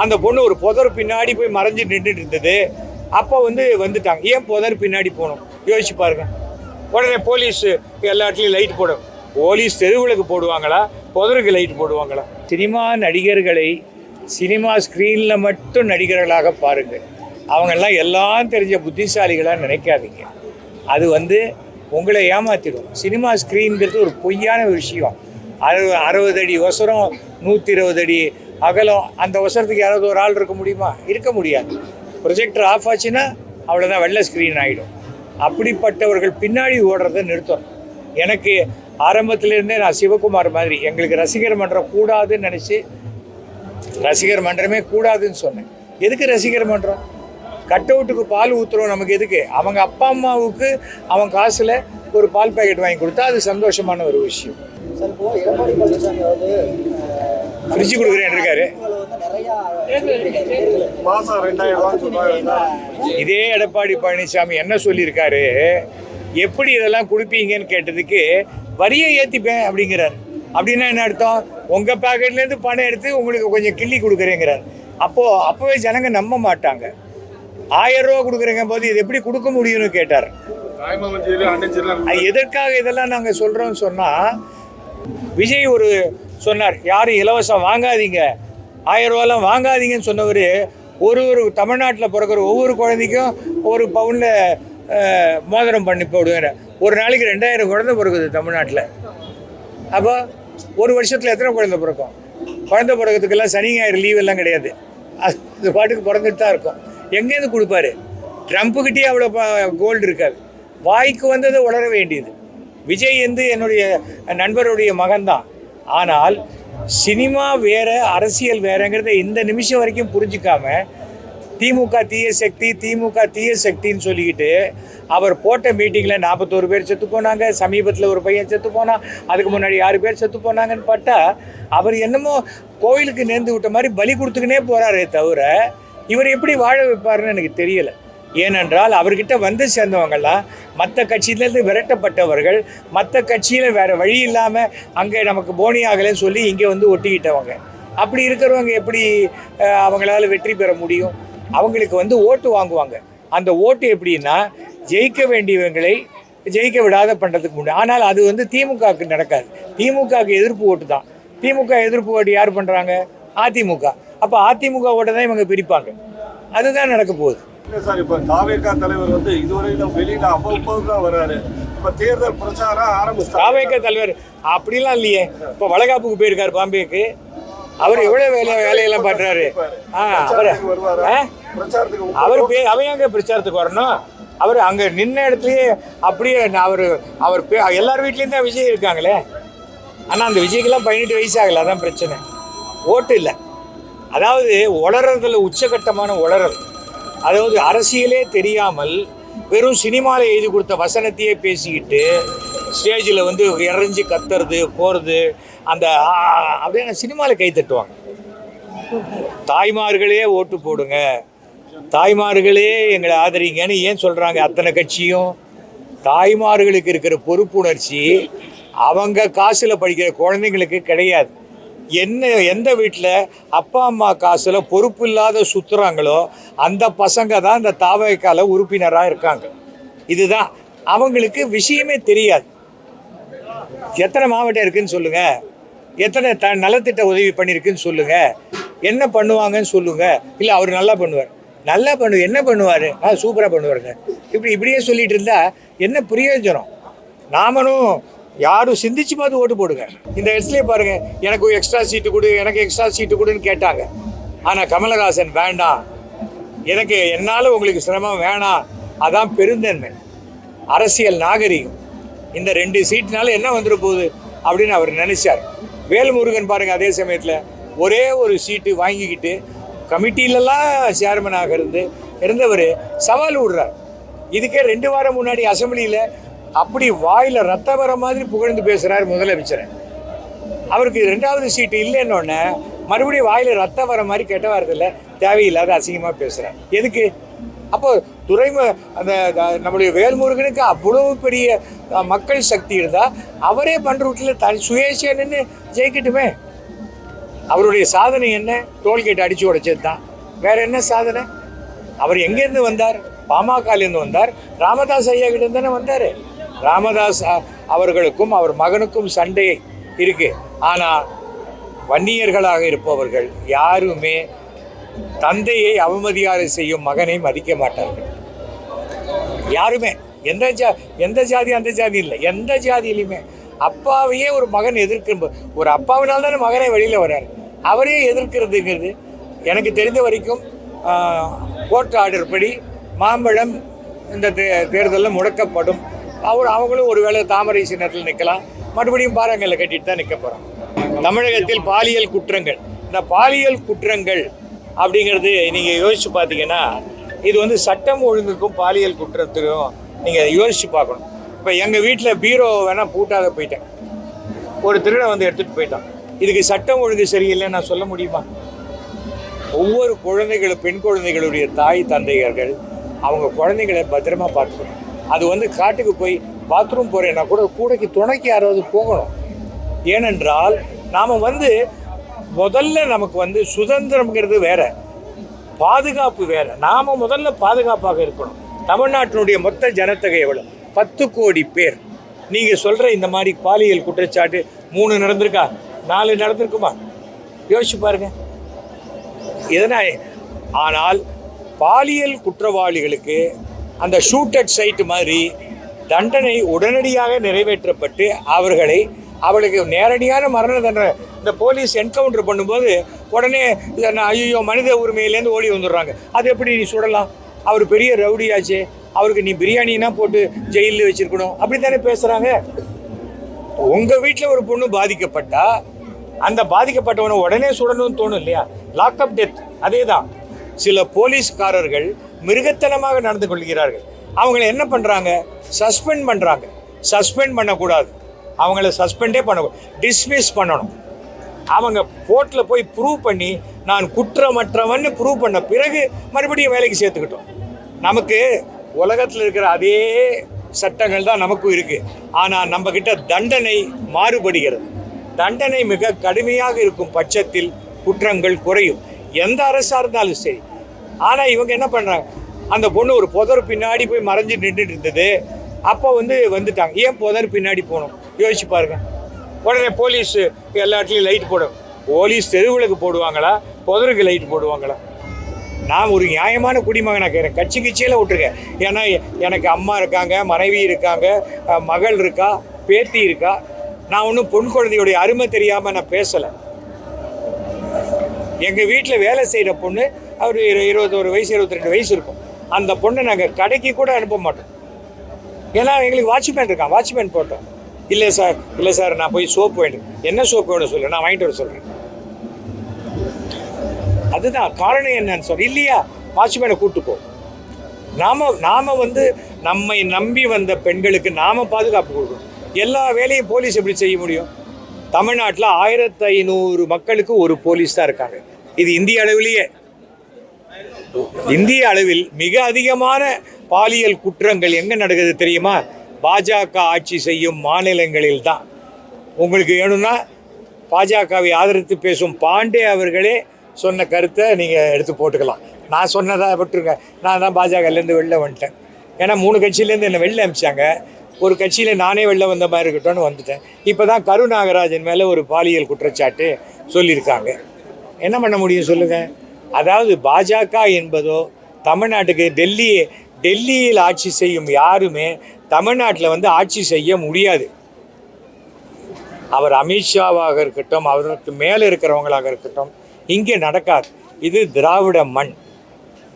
அந்த பொண்ணு ஒரு புதர் பின்னாடி போய் மறைஞ்சு நின்றுட்டு இருந்தது. அப்போ வந்துட்டாங்க. ஏன் புதர் பின்னாடி போகணும் யோசிச்சு பாருங்க. உடனே போலீஸ் எல்லா இடத்துலையும் லைட் போடும். போலீஸ் தெருவுகளுக்கு போடுவாங்களா, புதருக்கு லைட் போடுவாங்களா? சினிமா நடிகர்களை சினிமா ஸ்க்ரீனில் மட்டும் நடிகர்களாக பாருங்கள். அவங்கெல்லாம் எல்லாம் தெரிஞ்ச புத்திசாலிகளாக நினைக்காதீங்க. அது உங்களை ஏமாற்றிடும். சினிமா ஸ்க்ரீன்கிறது ஒரு பொய்யான விஷயம். 60 அடி ஒசரம், 120 அடி அகலம். அந்த ஒசரத்துக்கு யாராவது ஒரு ஆள் இருக்க முடியுமா? இருக்க முடியாது. ப்ரொஜெக்டர் ஆஃப் ஆச்சுன்னா அவ்வளோதான், வெள்ளை ஸ்க்ரீன் ஆகிடும். அப்படிப்பட்டவர்கள் பின்னாடி ஓடுறதை நிறுத்தணும். எனக்கு ஆரம்பத்திலேருந்தே நான் சிவகுமார் மாதிரி எங்களுக்கு ரசிகர் மன்றம் கூடாதுன்னு நினச்சி ரசிகர் மன்றமே கூடாதுன்னு சொன்னேன். எதுக்கு ரசிகர் மன்றம்? கட் அவுட்டுக்கு பால் ஊற்றுறோம் நமக்கு எதுக்கு? அவங்க அப்பா அம்மாவுக்கு அவன் காசில் ஒரு பால் பேக்கெட் வாங்கி கொடுத்தா அது சந்தோஷமான ஒரு விஷயம். ஃப்ரிட்ஜ் கொடுக்குறேன் இருக்காரு. இதே எடப்பாடி பழனிசாமி என்ன சொல்லியிருக்காரு, எப்படி இதெல்லாம் கொடுப்பீங்கன்னு கேட்டதுக்கு வரியை ஏற்றிப்பேன் அப்படிங்கிறார். அப்படின்னா என்ன அர்த்தம்? உங்கள் பேக்கெட்லேருந்து பணம் எடுத்து உங்களுக்கு கொஞ்சம் கிள்ளி கொடுக்குறேங்கிறார். அப்போவே ஜனங்க நம்ப மாட்டாங்க. 1000 ரூபா கொடுக்குறேங்க போது இது எப்படி கொடுக்க முடியும்னு கேட்டார். எதற்காக இதெல்லாம் நாங்கள் சொல்கிறோம்னு சொன்னால், விஜய் சொன்னார், யாரும் இலவசம் வாங்காதீங்க, 1000 ரூபாலாம் வாங்காதீங்கன்னு சொன்னவர் ஒரு தமிழ்நாட்டில் பிறக்கிற ஒவ்வொரு குழந்தைக்கும் ஒரு பவுனில் மோதிரம் பண்ணி போடுவேன். ஒரு நாளைக்கு 2000 குழந்தை பிறகுது தமிழ்நாட்டில். அப்போ ஒரு வருஷத்தில் எத்தனை குழந்தை பிறக்கும்? குழந்தை பிறக்கிறதுக்கெல்லாம் சனி ஞாயிறு லீவ் எல்லாம் கிடையாது. அது பாட்டுக்கு பிறந்துட்டு தான் இருக்கும். எங்கேருந்து கொடுப்பாரு? ட்ரம்ப்புக்கிட்டே அவ்வளோ கோல்டு இருக்காது. வாய்க்கு வந்ததை உணர வேண்டியது. விஜய் என்னுடைய நண்பருடைய மகன்தான். ஆனால் சினிமா வேற, அரசியல் வேறங்கிறத இந்த நிமிஷம் வரைக்கும் புரிஞ்சிக்காம திமுக தீய சக்தி, திமுக தீய சக்தின்னு சொல்லிக்கிட்டு அவர் போட்ட மீட்டிங்கில் 41 பேர் செத்து போனாங்க. சமீபத்தில் ஒரு பையன் செத்து போனான். அதுக்கு முன்னாடி 6 பேர் செத்து போனாங்கன்னு பார்த்தா அவர் என்னமோ கோயிலுக்கு நேர்ந்து விட்ட மாதிரி பலி கொடுத்துக்கினே போகிறாரே தவிர இவர் எப்படி வாழ வைப்பாருன்னு எனக்கு தெரியலை. ஏனென்றால் அவர்கிட்ட சேர்ந்தவங்கெல்லாம் மற்ற கட்சியிலேருந்து விரட்டப்பட்டவர்கள், மற்ற கட்சியில் வேறு வழி இல்லாமல் அங்கே நமக்கு போனி ஆகலைன்னு சொல்லி இங்கே ஒட்டிக்கிட்டவங்க. அப்படி இருக்கிறவங்க எப்படி அவங்களால வெற்றி பெற முடியும்? அவங்களுக்கு ஓட்டு வாங்குவாங்க. அந்த ஓட்டு எப்படின்னா, ஜெயிக்க வேண்டியவங்களை ஜெயிக்க விடாத பண்ணுறதுக்கு முடியும். ஆனால் அது திமுகவுக்கு நடக்காது. திமுகவுக்கு எதிர்ப்பு ஓட்டு தான். திமுக எதிர்ப்பு ஓட்டு யார் பண்ணுறாங்க? அதிமுக. அப்போ அதிமுக ஓட்டை தான் இவங்க பிரிப்பாங்க. அதுதான் நடக்க போகுது. சார், இப்போ தாவேகா தலைவர் இதுவரையிலும் வெளியில் அவ்வளவு வர்றாரு. இப்போ தேர்தல் பிரச்சாரம் ஆரம்பிச்சு தாவேகா தலைவர் அப்படிலாம் இல்லையே. இப்போ வளகாப்புக்கு போயிருக்காரு பாம்பேக்கு. அவர் எவ்வளோ வேலையெல்லாம் பண்ணுறாரு. அவன் எங்கே பிரச்சாரத்துக்கு வரணும்? அவர் அங்கே நின்ன இடத்துலையே அப்படியே அவர் எல்லார் வீட்லேயும் தான் விஜய் இருக்காங்களே. ஆனால் அந்த விஜய்க்கெல்லாம் 18 வயசு ஆகலை. அதான் பிரச்சனை. ஓட்டு இல்லை. அதாவது உளறதுல உச்சகட்டமான உளறல். அதாவது அரசியலே தெரியாமல் வெறும் சினிமாவில் எழுதி கொடுத்த வசனத்தையே பேசிக்கிட்டு ஸ்டேஜில் இறஞ்சி கத்துறது போகிறது. அந்த அப்படியே சினிமாவில் கை தட்டுவாங்க. தாய்மார்களே ஓட்டு போடுங்க, தாய்மார்களே எங்களை ஆதரிங்கன்னு ஏன் சொல்கிறாங்க அத்தனை கட்சியும்? தாய்மார்களுக்கு இருக்கிற பொறுப்புணர்ச்சி அவங்க காசில் படிக்கிற குழந்தைங்களுக்கு கிடையாது. எந்த வீட்டில் அப்பா அம்மா காசில் பொறுப்பு இல்லாத சுற்றுறாங்களோ அந்த பசங்க தான் இந்த தாவேக்கால உறுப்பினராக இருக்காங்க. இதுதான் அவங்களுக்கு விஷயமே தெரியாது. எத்தனை மாவட்டம் இருக்குதுன்னு சொல்லுங்கள், எத்தனை நலத்திட்ட உதவி பண்ணியிருக்குன்னு சொல்லுங்கள், என்ன பண்ணுவாங்கன்னு சொல்லுங்கள். இல்லை அவர் நல்லா பண்ணுவார், என்ன பண்ணுவார்? சூப்பராக பண்ணுவாருங்க. இப்படியே சொல்லிட்டு இருந்தால் என்ன பிரயோஜனம்? நாமளும் யாரும் சிந்திச்சு பார்த்து ஓட்டு போடுங்க. இந்த இடத்துலேயே பாருங்கள், எனக்கு எக்ஸ்ட்ரா சீட்டு கொடு, எனக்கு எக்ஸ்ட்ரா சீட்டு கொடுன்னு கேட்டாங்க. ஆனால் கமலஹாசன் வேண்டாம், என்னால் உங்களுக்கு சிரமம் வேணாம், அதான் பெருந்தன்மை, அரசியல் நாகரிகம். இந்த 2 சீட்டுனால என்ன வந்துட போகுது அப்படின்னு அவர் நினைச்சார். வேல்முருகன் பாருங்கள், அதே சமயத்தில் ஒரே ஒரு சீட்டு வாங்கிக்கிட்டு கமிட்டியிலலாம் சேர்மனாக இருந்தவர் சவால் விடுறார். இதுக்கே 2 வாரம் முன்னாடி அசம்பிளியில் அப்படி வாயில் ரத்த வர மாதிரி புகழ்ந்து பேசுகிறார் முதலமைச்சர். அவருக்கு 2வது சீட்டு இல்லைன்னொன்னே மறுபடியும் வாயில் ரத்தம் வர மாதிரி கெட்ட வாரத்தில் தேவையில்லாத அசிங்கமாக பேசுகிறார். எதுக்கு? அப்போ அந்த நம்முடைய வேல்முருகனுக்கு அவ்வளவு பெரிய மக்கள் சக்தி இருந்தால் அவரே பண்ருட்டில் சுயேட்சையா நின்று ஜெயிக்கட்டுமே. அவருடைய சாதனை என்ன? டோல்கேட் அடித்து உடைச்சது தான். வேற என்ன சாதனை? அவர் எங்கேருந்து வந்தார்? பாமகலேருந்து வந்தார். ராமதாஸ் ஐயா கிட்ட தானே வந்தார். ராமதாஸ் அவர்களுக்கும் அவர் மகனுக்கும் சண்டை இருக்கு. ஆனால் வன்னியர்களாக இருப்பவர்கள் யாருமே தந்தையை அவமதியாரை செய்யும் மகனை மதிக்க மாட்டார்கள். யாருமே எந்த ஜாதி அந்த ஜாதி இல்லை, எந்த ஜாதியிலையுமே அப்பாவையே ஒரு மகன் எதிர்க்க, ஒரு அப்பாவினால் தானே மகனை வெளியில் வர்றாரு. அவரே எதிர்க்கிறதுங்கிறது எனக்கு தெரிந்த வரைக்கும் கோர்ட் ஆர்டர் படி மாம்பழம் இந்த தேர்தலில் முடக்கப்படும். அவங்களும் ஒருவேளை தாமரை சின்னத்தில் நிற்கலாம், மறுபடியும் பாறாங்கல்ல கட்டிட்டு தான் நிற்க போகிறாங்க. தமிழகத்தில் பாலியல் குற்றங்கள், இந்த பாலியல் குற்றங்கள் அப்படிங்கிறது நீங்கள் யோசித்து பார்த்தீங்கன்னா இது வந்து சட்டம் ஒழுங்குக்கும் பாலியல் குற்றத்துக்கும் நீங்கள் யோசித்து பார்க்கணும். இப்போ எங்கள் வீட்டில் பீரோ வேணால் பூட்டாத போயிட்டேன், ஒரு திருடன் வந்து எடுத்துகிட்டு போயிட்டான். இதுக்கு சட்டம் ஒழுங்கு சரியில்லைன்னு நான் சொல்ல முடியுமா? ஒவ்வொரு குழந்தைகளும், பெண் குழந்தைகளுடைய தாய் தந்தையர்கள் அவங்க குழந்தைகளை பத்திரமா பார்த்துக்கணும். அது வந்து காட்டுக்கு போய் பாத்ரூம் போகிறேன்னா கூட கூடைக்கு துணைக்கு யாராவது போகணும். ஏனென்றால் நாம் வந்து முதல்ல நமக்கு வந்து சுதந்திரம்ங்கிறது வேற, பாதுகாப்பு வேற. நாம் முதல்ல பாதுகாப்பாக இருக்கணும். தமிழ்நாட்டினுடைய மொத்த ஜனத்தொகை எவ்வளோ? 10 கோடி பேர். நீங்கள் சொல்கிற இந்த மாதிரி பாலியல் குற்றச்சாட்டு 3 நடந்திருக்கா, 4 நடந்திருக்குமா? யோசிச்சு பாருங்க. இதனால் ஆனால் பாலியல் குற்றவாளிகளுக்கு அந்த ஷூட்டட் சைட்டு மாதிரி தண்டனை உடனடியாக நிறைவேற்றப்பட்டு அவர்களுக்கு நேரடியான மரண தண்டனை. இந்த போலீஸ் என்கவுண்டர் பண்ணும்போது உடனே ஐயோ மனித உரிமையிலேருந்து ஓடி வந்துடுறாங்க. அது எப்படி நீ சுடலாம்? அவர் பெரிய ரவுடியாச்சே, அவருக்கு நீ பிரியாணினா போட்டு ஜெயிலில் வச்சிருக்கணும், அப்படி தானே பேசுகிறாங்க. உங்கள் வீட்டில் ஒரு பொண்ணு பாதிக்கப்பட்டா அந்த பாதிக்கப்பட்டவனை உடனே சுடணும்னு தோணும் இல்லையா? Lockup death. அதே தான் சில போலீஸ்காரர்கள் மிருகத்தனமாக நடந்து கொள்கிறார்கள். அவங்களை என்ன பண்ணுறாங்க? சஸ்பெண்ட் பண்ணுறாங்க. சஸ்பெண்ட் பண்ணக்கூடாது, அவங்கள சஸ்பெண்டே பண்ணக்கூடாது, டிஸ்மிஸ் பண்ணணும். அவங்க கோர்ட்டில் போய் ப்ரூவ் பண்ணி நான் குற்றமற்றவன்னு ப்ரூவ் பண்ண பிறகு மறுபடியும் வேலைக்கு சேர்த்துக்கிட்டோம். நமக்கு உலகத்தில் இருக்கிற அதே சட்டங்கள் தான் நமக்கும் இருக்குது. ஆனால் நம்மக்கிட்ட தண்டனை மாறுபடுகிறது. தண்டனை மிக கடுமையாக இருக்கும் பட்சத்தில் குற்றங்கள் குறையும், எந்த அரசாக இருந்தாலும் சரி. ஆனால் இவங்க என்ன பண்ணுறாங்க? அந்த பொண்ணு ஒரு புதர் பின்னாடி போய் மறைஞ்சு நின்றுட்டு இருந்தது. அப்போ வந்துட்டாங்க. ஏன் புதர் பின்னாடி போகணும்? யோசிச்சு பாருங்க. உடனே போலீஸ் எல்லா இடத்துலையும் லைட் போடும். போலீஸ் தெருவுகளுக்கு போடுவாங்களா, புதருக்கு லைட் போடுவாங்களா? நான் ஒரு நியாயமான குடிமகனாக இருக்கிறேன், கட்சி கிச்சியில் விட்டுருக்கேன். ஏன்னா எனக்கு அம்மா இருக்காங்க, மனைவி இருக்காங்க, மகள் இருக்கா, பேத்தி இருக்கா. நான் ஒன்றும் பொன் குழந்தையுடைய அருமை தெரியாமல் நான் பேசலை. எங்கள் வீட்டில் வேலை செய்கிற பொண்ணு, அவர் 21 வயசு 22 வயசு இருக்கும். அந்த பொண்ணை நாங்கள் கடைக்கு கூட அனுப்ப மாட்டோம். ஏன்னா எங்களுக்கு வாட்ச்மேன் இருக்கான், வாட்ச்மேன் போட்டோம். இல்லை சார் நான் போய் சோப்பு வேணும். என்ன சோப்பு வேணும் சொல்லு, நான் வாங்கிட்டு வர சொல்கிறேன். அதுதான் காரணம் என்னன்னு சொல்லி இல்லையா, வாட்ச்மேனை கூப்பிட்டு போ. நாம வந்து நம்மை நம்பி வந்த பெண்களுக்கு நாம பாதுகாப்பு கொடுக்கணும். எல்லா வேலையும் போலீஸ் எப்படி செய்ய முடியும்? தமிழ்நாட்டில் 1500 மக்களுக்கு ஒரு போலீஸ் தான் இருக்காங்க. இது இந்திய அளவில் மிக அதிகமான பாலியல் குற்றங்கள் எங்கே நடக்குது தெரியுமா? பாஜக ஆட்சி செய்யும் மாநிலங்களில் தான். உங்களுக்கு வேணும்னா பாஜகவை ஆதரித்து பேசும் பாண்டே அவர்களே சொன்ன கருத்தை நீங்கள் எடுத்து போட்டுக்கலாம். நான் சொன்னதை விட்டுருங்க. நான் தான் பாஜகலேருந்து வெளில வந்துட்டேன். ஏன்னா 3 கட்சியிலேருந்து என்னை வெளில அனுப்பிச்சாங்க. ஒரு கட்சியில் நானே வெளில வந்த மாதிரி இருக்கட்டும்னு வந்துட்டேன். இப்போ தான் கருநாகராஜன் மேலே ஒரு பாலியல் குற்றச்சாட்டு சொல்லியிருக்காங்க. என்ன பண்ண முடியும் சொல்லுங்கள்? அதாவது பாஜக என்பதோ தமிழ்நாட்டுக்கு டெல்லியில் ஆட்சி செய்யும் யாருமே தமிழ்நாட்டில் வந்து ஆட்சி செய்ய முடியாது. அவர் அமித்ஷாவாக இருக்கட்டும், அவருக்கு மேலே இருக்கிறவங்களாக இருக்கட்டும், இங்கே நடக்காது. இது திராவிட மண்.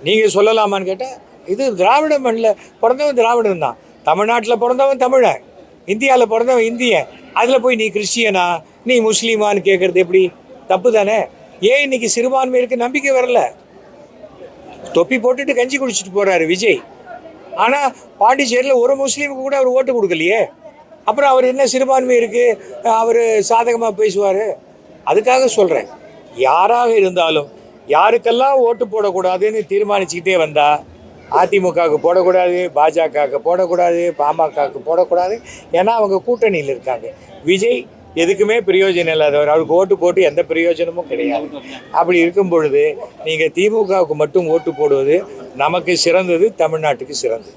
நீங்கள் சொல்லலாமான்னு கேட்டால் இது திராவிட மண்ணில் பிறந்தவன் திராவிடன் தான். தமிழ்நாட்டில் பிறந்தவன் தமிழன், இந்தியாவில் பிறந்தவன் இந்தியன். அதில் போய் நீ கிறிஸ்டியனா, நீ முஸ்லீமான்னு கேட்குறது எப்படி? தப்பு தானே? ஏன் இன்னைக்கு சிறுபான்மையிற்கு நம்பிக்கை வரல? தொப்பி போட்டுட்டு கஞ்சி குடிச்சிட்டு போகிறாரு விஜய். ஆனால் பாண்டிச்சேரியில் ஒரு முஸ்லீமுக்கு கூட அவர் ஓட்டு கொடுக்கலையே. அப்புறம் அவர் என்ன சிறுபான்மை இருக்குது அவர் சாதகமாக பேசுவார்? அதுக்காக சொல்கிறேன், யாராக இருந்தாலும் யாருக்கெல்லாம் ஓட்டு போடக்கூடாதுன்னு தீர்மானிச்சுக்கிட்டே வந்தால் அதிமுகவுக்கு போடக்கூடாது, பாஜகவுக்கு போடக்கூடாது, பாமகவுக்கு போடக்கூடாது. ஏன்னா அவங்க கூட்டணியில் இருக்காங்க. விஜய் எதுக்குமே பிரயோஜனம் இல்லாதவர், அவருக்கு ஓட்டு போட்டு எந்த பிரயோஜனமும் கிடையாது. அப்படி இருக்கும் பொழுது நீங்கள் திமுகவுக்கு மட்டும் ஓட்டு போடுவது நமக்கு சிறந்தது, தமிழ்நாட்டுக்கு சிறந்தது.